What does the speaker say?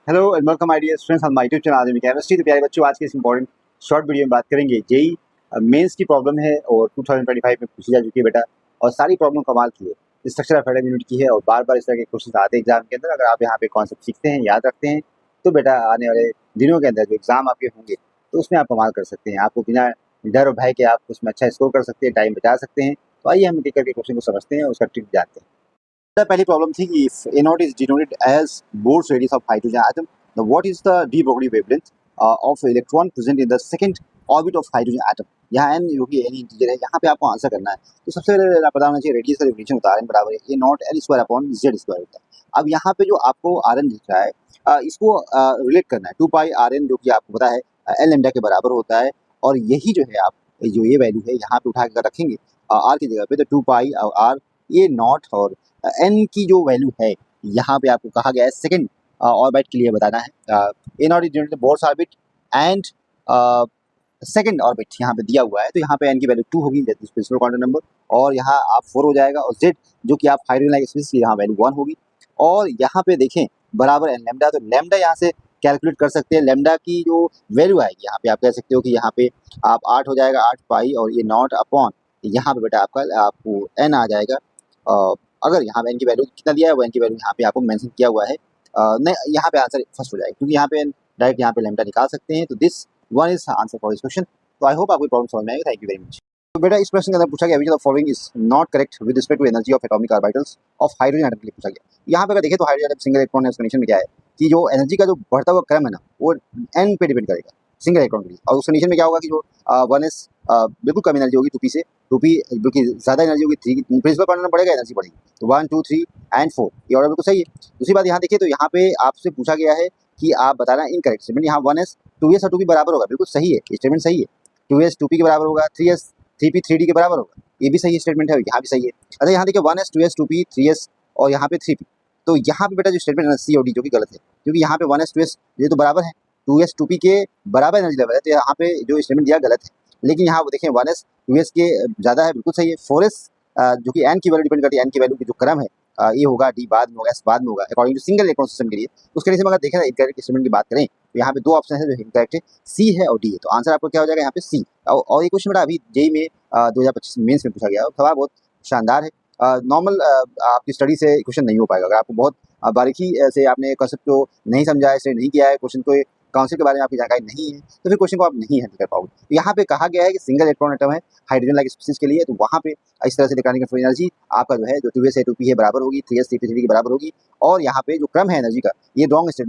Hello and welcome my dear students on my YouTube channel Aadmi chemistry. तो प्यारे बच्चों, आज के इस इंपॉर्टेंट शॉर्ट वीडियो में बात करेंगे जेई मेंस की प्रॉब्लम है और 2025 में पूछी जा चुकी है बेटा। और सारी प्रॉब्लम कमाल की है, स्ट्रक्चर ऑफ एटम यूनिट की है और बार बार इस तरह के क्वेश्चन आते हैं एग्जाम के अंदर। अगर आप यहाँ पे कॉन्सेप्ट सीखते हैं, याद रखते हैं, तो बेटा आने वाले दिनों के अंदर जो एग्जाम आपके होंगे तो उसमें आप कमाल कर सकते हैं। आपको बिना डर और भय के आप उसमें अच्छा स्कोर कर सकते हैं, टाइम बचा सकते हैं। तो आइए हम एक करके क्वेश्चन को समझते हैं और उसका ट्रिक जानते हैं। पहली प्रॉब्लम थी कि if a naught is denoted as Bohr's radius of hydrogen atom, the what is the de Broglie wavelength of electron present in the second orbit of hydrogen atom. यहाँ एन जो कि any integer है, यहाँ पे आपको answer करना है। तो सबसे पहले पता होना चाहिए रेडियस का डेफिनेशन होता है बराबर है a naught L square upon Z square होता है। अब यहाँ पे जो आपको आर एन दिख रहा है इसको रिलेट करना है 2 पाई आर एन, जो कि आपको पता है एल लैम्डा के बराबर होता है। और यही जो है आप जो ये वैल्यू है यहाँ पे उठा कर रखेंगे आर की जगह पे, तो 2 पाई आर ये नॉट और एन की जो वैल्यू है यहाँ पे आपको कहा गया है सेकंड ऑर्बिट के लिए बताना है। A naught is Bohr's orbit and second orbit यहाँ पे दिया हुआ है, तो यहाँ पे एन की वैल्यू 2 होगी, that is principal quantum number. और यहाँ आप 4 हो जाएगा और जेड जो कि आप हाइड्रोजन लाइक स्पीशीज की यहाँ वैल्यू 1 होगी। और यहाँ पे देखें बराबर एन लैम्डा, तो लैम्डा यहाँ से कैलकुलेट कर सकते हैं। लैम्डा की जो वैल्यू आएगी यहाँ पे आप कह सकते हो कि यहाँ पे आप 8 हो जाएगा, 8 पाई और ये नॉट अपॉन यहाँ पे बेटा आपको एन आ जाएगा। अगर यहाँ पे एन की वैल्यू कितना दिया है वो एन की वैल्यू यहाँ पे आपको मेंशन किया हुआ है। नहीं, यहाँ पे आंसर फर्स्ट हो जाएगा क्योंकि यहाँ पे डायरेक्ट यहाँ पे लैम्डा निकाल सकते हैं। तो this one is answer for this question. तो आई होप आपको प्रॉब्लम समझ में आएगा। Thank you very much. तो बेटा इस प्रश्न के अंदर पूछा गया which of the following is not correct with respect to energy of atomic orbitals of hydrogen atom के लिए पूछा गया। यहाँ पे अगर देखें तो हाइड्रोजन एटम सिंगल इलेक्ट्रॉन है, उस कंडीशन में क्या है कि जो एनर्जी का जो बढ़ता हुआ क्रम है ना वो एन पे डिपेंड करेगा सिंगल इलेक्ट्रॉन के लिए। और उस कंडीशन में क्या होगा कि जो वन एस बिल्कुल कम एनर्जी होगी 2p से, 2p बल्कि ज़्यादा एनर्जी होगी 3, प्रिंसिपल क्वांटम बढ़ेगा, एनर्जी बढ़ेगी। तो 1 2 3 एंड 4 ये ऑर्डर बिल्कुल सही है। दूसरी बात यहाँ देखिए तो यहाँ पे आपसे पूछा गया है कि आप बताना इनकरेक्ट स्टेटमेंट। यहाँ 1s 2s और 2p बराबर होगा, बिल्कुल सही है, स्टेटमेंट सही है। 2s 2p के बराबर होगा, 3s 3p 3d के बराबर होगा, ये भी सही स्टेटमेंट है, यहाँ भी सही है। अच्छा यहाँ देखिए 1s 2s 2p 3s और यहाँ पे 3p, तो यहाँ पे बेटा जो स्टेटमेंट है सी और डी जो कि गलत है, क्योंकि यहाँ पे 1s 2s ये तो बराबर है, 2s 2p के बराबर एनर्जी लेवल है, तो यहाँ पे जो स्टेटमेंट दिया गलत है। लेकिन यहाँ वो देखें 1s 2s के ज़्यादा है, बिल्कुल सही है। 4s जो कि एन की वैल्यू डिपेंड करती है, एन की वैल्यू की जो क्रम है ये होगा, डी बाद में होगा, एस बाद में होगा, according to single electron system के लिए। उसके लिए अगर देखें इनकरेक्ट स्टेटमेंट की बात करें तो यहाँ पे 2 ऑप्शन है जो इनकरेक्ट है, सी है और डी है। तो आंसर आपको क्या हो जाएगा यहाँ पे सी। और ये क्वेश्चन बेटा अभी जेई में 2025 मेंस में पूछा गया है, सवाल बहुत शानदार है। नॉर्मल आपकी स्टडी से क्वेश्चन नहीं हो पाएगा। अगर आपको बहुत बारीकी से आपने कॉन्सेप्ट को नहीं समझा है, इसलिए नहीं किया है, क्वेश्चन को कॉन्सेप्ट के बारे में आपकी जानकारी नहीं है, तो फिर क्वेश्चन को आप नहीं हैंडल कर पाओगे। तो यहाँ पे कहा गया है कि सिंगल इलेक्ट्रॉन एटम है हाइड्रोजन लाइक स्पीशीज के लिए, तो वहाँ पे इस तरह से निकालने की एनर्जी आपका जो है जो 2s है 2p है बराबर होगी, 3s 3p 3d के बराबर होगी। और यहाँ पे जो क्रम है एनर्जी का ये रॉन्ग स्टेटमेंट